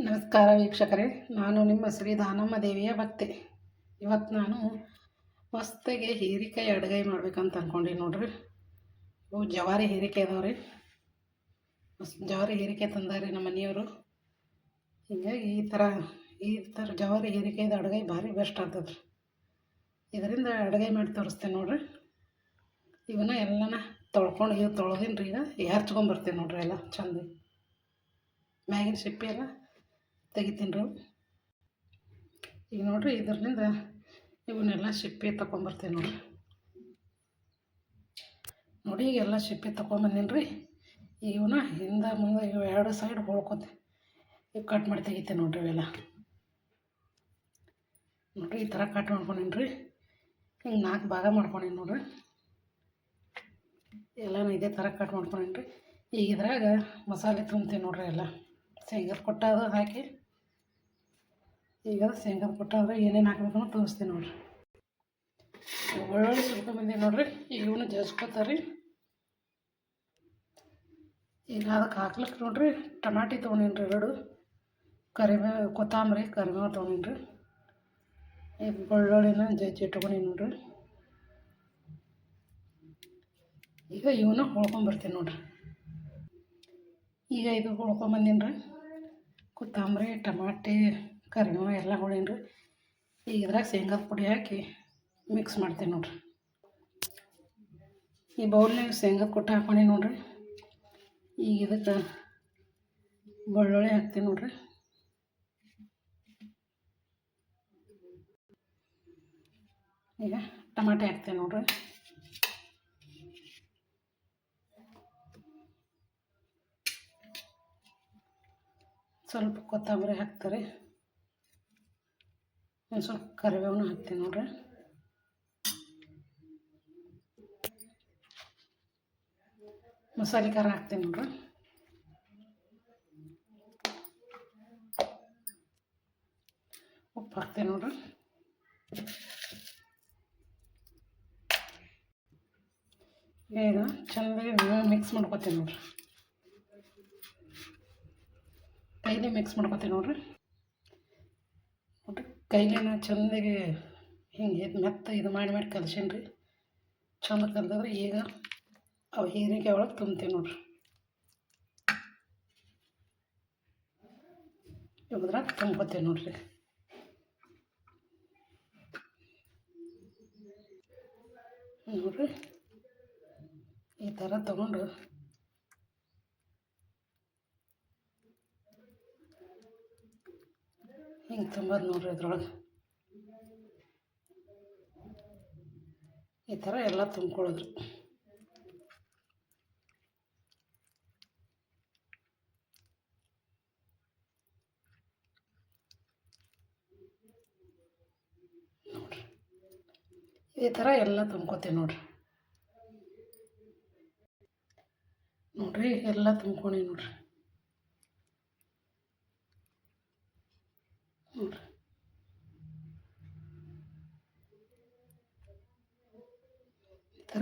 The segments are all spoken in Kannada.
ನಮಸ್ಕಾರ ವೀಕ್ಷಕರೇ, ನಾನು ನಿಮ್ಮ ಶ್ರೀ ದಾನಮ್ಮ ದೇವಿಯ ಭಕ್ತೆ. ಇವತ್ತು ನಾನು ಮಸ್ತಿಗೆ ಹೀರೆಕಾಯಿ ಅಡುಗೆ ಮಾಡ್ಬೇಕಂತ ಅಂದ್ಕೊಂಡಿ ನೋಡ್ರಿ. ಇವು ಜವಾರಿ ಹೀರೆಕಾಯಿ ಅದಾವ್ರಿ. ಜವಾರಿ ಹೀರೆಕಾಯಿ ತಂದಾರಿ ನಮ್ಮ ಮನೆಯವರು. ಹೀಗಾಗಿ ಈ ಥರ ಜವಾರಿ ಹೀರೆಕಾಯ್ದು ಅಡುಗೆ ಭಾರಿ ಬೆಸ್ಟ್ ಆಗ್ತದೆ. ಇದರಿಂದ ಅಡುಗೆ ಮಾಡಿ ತೋರಿಸ್ತೇನೆ ನೋಡ್ರಿ. ಇವನ್ನ ಎಲ್ಲನ ತೊಳೆದಿನ್ರಿ. ಈಗ ಹರ್ಚ್ಕೊಂಬರ್ತೀನಿ ನೋಡ್ರಿ. ಎಲ್ಲ ಚಂದ ಮ್ಯಾಗಿನ ಸಿಪ್ಪೆ ಎಲ್ಲ ತೆಗಿತೀನಿ ರೀ. ಈಗ ನೋಡಿರಿ, ಇದರಿಂದ ಇವನ್ನೆಲ್ಲ ಸಿಪ್ಪೆ ತೊಗೊಂಬರ್ತೀನಿ ನೋಡಿ. ಈಗೆಲ್ಲ ಸಿಪ್ಪೆ ತೊಗೊಂಬಂದೀನಿ ರೀ. ಇವನ್ನ ಹಿಂದೆ ಮುಂದೆ ಇವು ಎರಡು ಸೈಡ್ ಹೊಳ್ಕೊತೀನಿ. ಇವು ಕಟ್ ಮಾಡಿ ತೆಗಿತೀನಿ ನೋಡ್ರಿ. ಇವೆಲ್ಲ ನೋಡಿರಿ, ಈ ಥರ ಕಟ್ ಮಾಡ್ಕೊಂಡೀನಿ ರೀ. ಹಿಂಗೆ 4 ಭಾಗ ಮಾಡ್ಕೊಂಡೀನಿ ನೋಡ್ರಿ. ಎಲ್ಲನೂ ಇದೇ ಥರ ಕಟ್ ಮಾಡ್ಕೊಂಡೀನಿ ರೀ. ಈಗ ಇದ್ರಾಗ ಮಸಾಲೆ ತುಂಬ್ತೀನಿ ನೋಡ್ರಿ. ಎಲ್ಲ ಶೇಂಗಾದ ಕೊಟ್ಟಾದ ಹಾಕಿ, ಈಗ ಶೇಂಗಾದ ಕೊಟ್ಟಾದ್ರೆ ಏನೇನು ಹಾಕ್ಬೇಕನ್ನೋ ತೋರಿಸ್ತೀನಿ ನೋಡ್ರಿ. ಬೆಳ್ಳುಳ್ಳಿ ಸುಲ್ಕೊಂಬಂದೀನಿ ನೋಡ್ರಿ. ಈಗ ಇವನು ಜಜ್ಕೋತಾರೆ. ಈಗ ಅದಕ್ಕೆ ಹಾಕ್ಲಿಕ್ಕೆ ನೋಡ್ರಿ ಟಮಾಟಿ ತೊಗೊಂಡೀನಿ ರೀ 2, ಕೊತ್ತಂಬರಿ ಕರಿಬೇವು ತೊಗೊಂಡೀನಿ ರೀ. ಈಗ ಬೆಳ್ಳುಳ್ಳಿನ ಜಜ್ಜಿ ಇಟ್ಕೊಂಡೀನಿ ನೋಡ್ರಿ. ಈಗ ಇವನ್ನ ಹೊಳ್ಕೊಂಬರ್ತೀನಿ ನೋಡ್ರಿ. ಈಗ ಇದು ಹೊಳ್ಕೊಂಬಂದೀನಿ ರೀ. ಕೊತ್ತಂಬರಿ, ಟಮಾಟಿ, ಕರಿಬೇವು ಎಲ್ಲ ಹೊಳೀನಿ ರೀ. ಈಗ ಇದ್ರಾಗ ಶೇಂಗಾದ ಪುಡಿ ಹಾಕಿ ಮಿಕ್ಸ್ ಮಾಡ್ತೀನಿ ನೋಡ್ರಿ. ಈ ಬೌಲ್ನಾಗ ಶೇಂಗಾದ ಕೊಟ್ಟು ಹಾಕ್ಕೊಂಡು ನೋಡ್ರಿ. ಈಗ ಇದಕ್ಕೆ ಬೆಳ್ಳುಳ್ಳಿ ಹಾಕ್ತೀನಿ ನೋಡ್ರಿ. ಈಗ ಟಮಾಟೆ ಹಾಕ್ತೀನಿ ನೋಡ್ರಿ. ಸ್ವಲ್ಪ ಕೊತ್ತಂಬರಿ ಹಾಕ್ತಾರೆ. ಒಂದು ಸ್ವಲ್ಪ ಕರಿಬೇವನ್ನ ಹಾಕ್ತೀನಿ ನೋಡ್ರಿ. ಮಸಾಲೆ ಖಾರ ಹಾಕ್ತೀನಿ ನೋಡ್ರಿ. ಉಪ್ಪು ಹಾಕ್ತೀನಿ ನೋಡ್ರಿ. ಈಗ ಚೆನ್ನಾಗಿ ಮಿಕ್ಸ್ ಮಾಡ್ಕೊತೀನಿ ನೋಡ್ರಿ. ಕೈಲೇ ಮಿಕ್ಸ್ ಮಾಡ್ಕೊತೀನಿ ನೋಡ್ರಿ. ಕೈಲೇನ ಚೆಂದಾಗಿ ಹಿಂಗೆ ಮೆತ್ತ ಇದು ಮಾಡಿ ಕಲಸೀನಿ ರೀ. ಚಂದ ಕಲ್ತಿದ್ರೆ ಈಗ ಅವು ಹೀರೆಕಾಯಿ ಒಳಗೆ ತುಂಬ್ತೀನಿ ನೋಡ್ರಿ. ಇದ್ರಾಗ ತುಂಬ್ಕೊತೀನಿ ನೋಡ್ರಿ. ನೋಡ್ರಿ, ಈ ಥರ ತೊಗೊಂಡು ಹಿಂಗೆ ತುಂಬೋದು ನೋಡ್ರಿ. ಇದ್ರೊಳಗೆ ಈ ಥರ ಎಲ್ಲ ತುಂಬ್ಕೊಳ್ಳೋದ್ರಿ. ನೋಡ್ರಿ, ಈ ಥರ ಎಲ್ಲ ತುಂಬ್ಕೊತೀವಿ ನೋಡ್ರಿ. ನೋಡ್ರಿ, ಎಲ್ಲ ತುಂಬ್ಕೊಂಡಿ ನೋಡ್ರಿ. ನೋಡ್ರಿ, ಈ ಥರ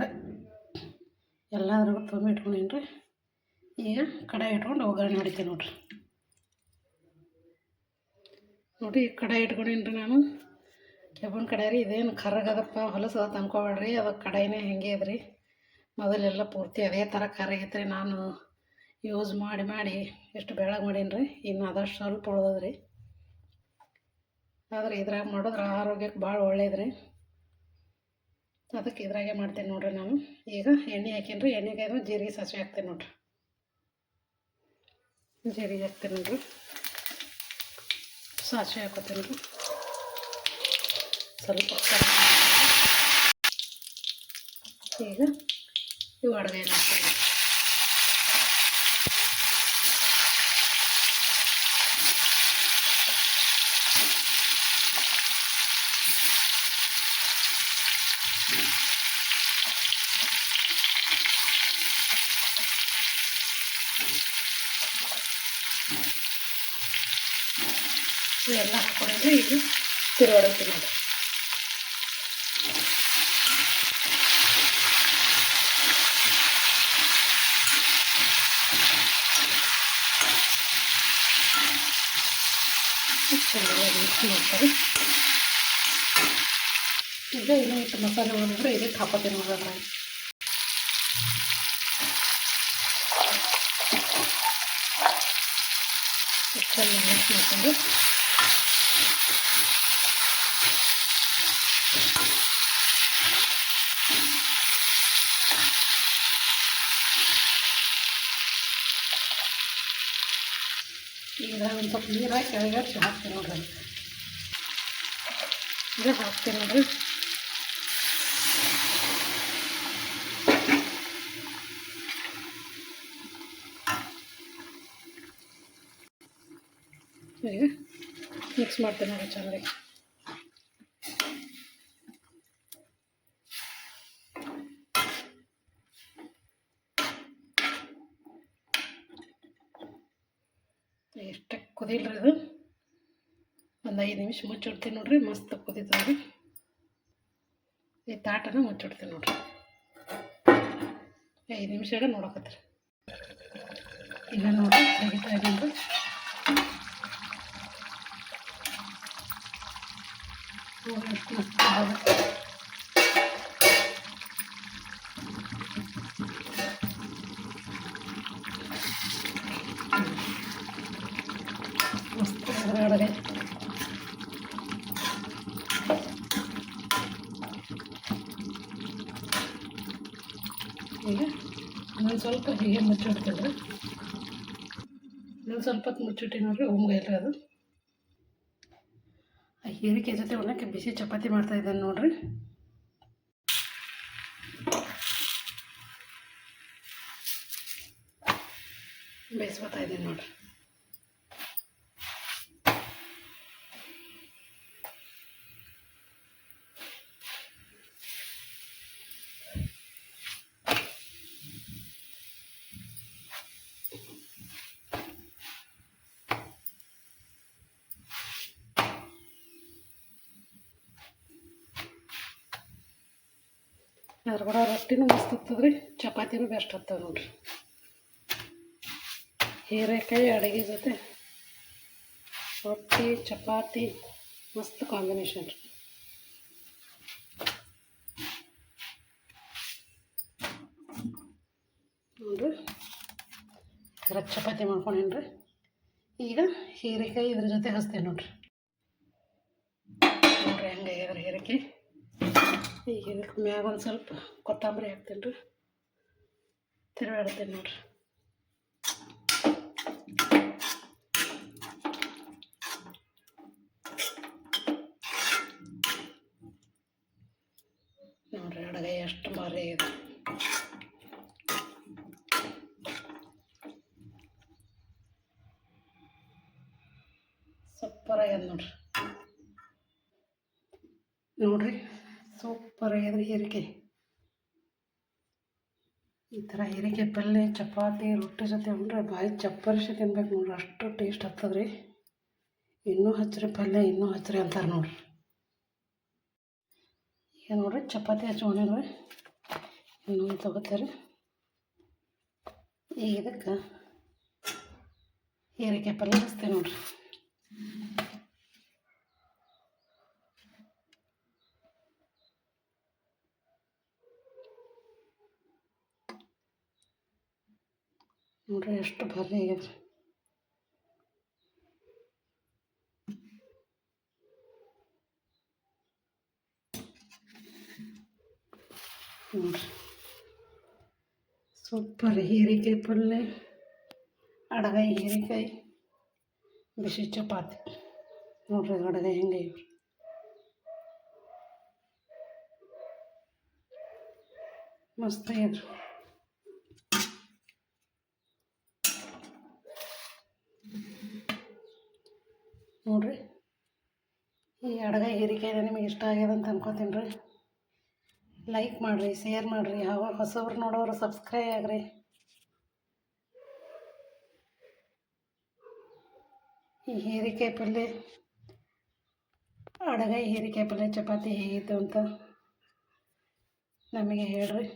ಎಲ್ಲದ್ರಾಗೂ ತುಂಬಿ ಇಟ್ಕೊಂಡೀನಿ ರೀ. ಈಗ ಕಡಾಯಿ ಇಟ್ಕೊಂಡು ಒಗ್ಗರಣೆ ಹೊಡಿತೀನಿ ನೋಡ್ರಿ. ನೋಡಿ, ಕಡಾಯಿ ಇಟ್ಕೊಂಡೀನಿ ರೀ ನಾನು. ಕೆಬ್ಬನ ಕಡಾಯಿ ರೀ. ಇದೇನು ಕರ್ರಗದಪ್ಪ ಹೊಲಸದ ತಂದ್ಕೊಬೇಡ್ರಿ. ಅದು ಕಡಾಯಿನೇ ಹೆಂಗೆ ಇದ್ರಿ. ಮೊದಲೆಲ್ಲ ಪೂರ್ತಿ ಅದೇ ಥರ ಕರ್ರಾಗೈತೆ ರೀ. ನಾನು ಯೂಸ್ ಮಾಡಿ ಎಷ್ಟು ಬೆಳಗ್ಗೆ ಮಾಡೀನಿ ರೀ. ಇನ್ನು ಅದಷ್ಟು ಸ್ವಲ್ಪ ಉಳ್ದದ್ರಿ. ಆದರೆ ಇದ್ರಾಗ ಮಾಡಿದ್ರೆ ಆರೋಗ್ಯಕ್ಕೆ ಭಾಳ ಒಳ್ಳೇದು ರೀ. ಅದಕ್ಕೆ ಇದ್ರಾಗೆ ಮಾಡ್ತೀನಿ ನೋಡ್ರಿ ನಾನು. ಈಗ ಎಣ್ಣೆ ಹಾಕೀನಿ ರೀ. ಎಣ್ಣೆಗೆ ಜೀರಿಗೆ ಸಾಸಿವೆ ಹಾಕ್ತೀನಿ ನೋಡ್ರಿ. ಜೀರಿಗೆ ಹಾಕ್ತೀನಿ ನೋಡ್ರಿ. ಸಾಸಿವೆ ಹಾಕೋತೀನಿ ರೀ. ಸ್ವಲ್ಪ ಈಗ ಇವು ಅಡುಗೆ ಹಾಕ್ತೀನಿ. ಇವೆಲ್ಲ ಹಾಕ್ಕೊಂಡ್ರೆ ಈಗ ತಿರುಗಾಡುತ್ತೀನಿ ನೋಡ್ರಿ. ಚೆನ್ನಾಗಿ ಮಿಕ್ಸ್ ಮಾಡ್ತಾರೆ. ಈಗ ಇನ್ನೂ ಇಟ್ಟು ಮಸಾಲೆ ಒಳಗಡೆ ಇದಕ್ಕೆ ಹಾಕೋತೀನಿ ನೋಡೋಣ. ಚೆನ್ನಾಗಿ ಮಿಕ್ಸ್ ಮಾಡ್ಕೊಂಡು ಈಗ ಒಂದು ಸ್ವಲ್ಪ ನೀರು ಹಾಕಿ ಕೆಳಗಡೆ ಹಾಕ್ತೀನಿ ನೋಡ್ರಿ. ಇದು ಹಾಕ್ತೀನಿ ನೋಡ್ರಿ. ಈಗ ಮಿಕ್ಸ್ ಮಾಡ್ತೀನಿ ನೋಡಿ ಚೆನ್ನಾಗಿ. ಎಷ್ಟೇ ಕುದಿಲ್ರಿ ಅದು, ಒಂದು 5 ನಿಮಿಷ ಮುಚ್ಚಿಡ್ತೀನಿ ನೋಡ್ರಿ. ಮಸ್ತ್ ಕುದೀತದ್ರಿ. ಈ ತಾಟನ ಮುಚ್ಚಿಡ್ತೀನಿ ನೋಡ್ರಿ. 5 ನಿಮಿಷ ನೋಡಕತ್ರಿ. ಈಗ ನೋಡ್ರಿ ತೆಗಿತಾ ಇದ್ದೀನಿ. ಮಸ್ತ್ ಅದ್ರೊಳಗೆ ಈಗ ಇನ್ನೊಂದು ಸ್ವಲ್ಪ ಹೀಗೆ ಮುಚ್ಚಿಡ್ತೀನಿ. ಇನ್ನೊಂದು ಸ್ವಲ್ಪ ಹೊತ್ತು ಮುಚ್ಚಿಟ್ಟು ನೋಡ್ರಿ. ಇಲ್ರಿ ಅದು ಹೀರಿಕೆ ಜೊತೆ ಉಣ್ಣಕ್ಕೆ ಬಿಸಿ ಚಪಾತಿ ಮಾಡ್ತಾಯಿದ್ದೇನೆ ನೋಡ್ರಿ. ಬೇಯಿಸ್ಕೊತಾ ಇದ್ದೀನಿ ನೋಡ್ರಿ. ಅದ್ರ ಕೂಡ ರೊಟ್ಟಿನೂ ಮಸ್ತ್ ಆಗ್ತದ್ರಿ, ಚಪಾತಿನೂ ಬೆಸ್ಟ್ ಆಗ್ತದೆ ನೋಡ್ರಿ. ಹೀರೆಕಾಯಿ ಅಡುಗೆ ಜೊತೆ ರೊಟ್ಟಿ ಚಪಾತಿ ಮಸ್ತ್ ಕಾಂಬಿನೇಷನ್ ರೀ ನೋಡ್ರಿ. ಕರೆಕ್ಟ್ ಚಪಾತಿ ಮಾಡ್ಕೊಂಡೇನ್ರಿ. ಈಗ ಹೀರೆಕಾಯಿ ಇದ್ರ ಜೊತೆ ಹಚ್ತೇನೆ ನೋಡ್ರಿ. ನೋಡ್ರಿ ಹಂಗೆ ಇದ್ರ ಹೀರೆಕಾಯಿ. ಈಗ ಇದಕ್ಕೆ ಮ್ಯಾಗ ಒಂದು ಸ್ವಲ್ಪ ಕೊತ್ತಂಬರಿ ಹಾಕ್ತೀನಿ ರೀ. ತಿರುಗಾಡ್ತೀನಿ ನೋಡ್ರಿ. ನೋಡ್ರಿ ಅಡುಗೆ ಎಷ್ಟು ಭಾರಿ ಇದೆ. ಸೂಪರ್ ಆಗ್ಯದ ನೋಡ್ರಿ. ನೋಡ್ರಿ ಸೂಪರ್ ಆಗ್ಯದ್ರಿ ಹೀರೆಕಾಯಿ. ಈ ಥರ ಹೀರೆಕಾಯಿ ಪಲ್ಯ ಚಪಾತಿ ರೊಟ್ಟಿ ಜೊತೆ ಉಂಡ್ರೆ ಬಾಯಿ ಚಪ್ಪರಿಸಿ ತಿನ್ಬೇಕು ನೋಡ್ರಿ. ಅಷ್ಟು ಟೇಸ್ಟ್ ಆಗ್ತದ್ರಿ. ಇನ್ನೂ ಹಚ್ಚ್ರಿ ಪಲ್ಯ, ಇನ್ನೂ ಹಚ್ಚ್ರಿ ಅಂತಾರೆ ನೋಡ್ರಿ. ಈಗ ನೋಡ್ರಿ ಚಪಾತಿ ಹಚ್ಕೊಂಡಿದ್ರಿ. ಇನ್ನೊಂದು ತಗೋತೀರಿ. ಈಗ ಇದಕ್ಕೆ ಹೀರೆಕಾಯಿ ಪಲ್ಯ ಹಚ್ತೀವಿ ನೋಡ್ರಿ. ನೋಡ್ರಿ ಎಷ್ಟು ಭಾರಿ ಆಗೈತ್ರಿ. ನೋಡ್ರಿ ಸೂಪರ್ ಹೀರೆಕಾಯಿ ಪಲ್ಯ, ಅಡಗಾಯಿ ಹೀರೆಕಾಯಿ, ಬಿಸಿ ಚಪಾತಿ. ನೋಡ್ರಿ ಅಡಗಾಯಿ ಹೆಂಗೆ ಇವ್ರಿ. ಮಸ್ತ್ ಆಗ್ಯದ್ರಿ. ನೋಡ್ರಿ ಈ ಅಡಗಾಯಿ ಹೀರೆಕಾಯಿ ನಿಮಗೆ ಇಷ್ಟ ಆಗ್ಯದ ಅಂತ ಅನ್ಕೋತೀನಿ ರೀ. ಲೈಕ್ ಮಾಡಿರಿ, ಶೇರ್ ಮಾಡಿರಿ, ಹೊಸಬ್ರು ನೋಡೋರು ಸಬ್ಸ್ಕ್ರೈಬ್ ಆಗ್ರಿ. ಈ ಹೀರೆಕಾಯಿ ಪಲ್ಯ ಅಡಗಾಯಿ ಹೀರೆಕಾಯಿ ಪಲ್ಯ ಚಪಾತಿ ಹೇಗಿತ್ತು ಅಂತ ನಮಗೆ ಹೇಳ್ರಿ.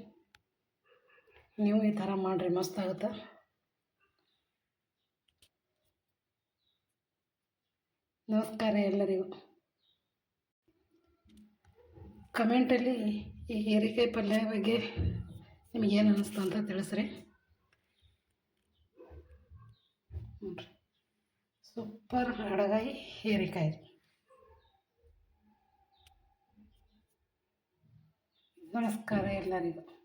ನೀವು ಈ ಥರ ಮಾಡಿರಿ, ಮಸ್ತ್ ಆಗುತ್ತೆ. ನಮಸ್ಕಾರ ಎಲ್ಲರಿಗೂ. ಕಮೆಂಟಲ್ಲಿ ಈ ಹೀರೆಕಾಯಿ ಪಲ್ಯ ಬಗ್ಗೆ ನಿಮಗೇನು ಅನ್ನಿಸ್ತು ಅಂತ ತಿಳಿಸ್ರಿ. ನೋಡಿರಿ, ಸೂಪರ್ ಅಡಗಾಯಿ ಹೀರೆಕಾಯಿ. ನಮಸ್ಕಾರ ಎಲ್ಲರಿಗೂ.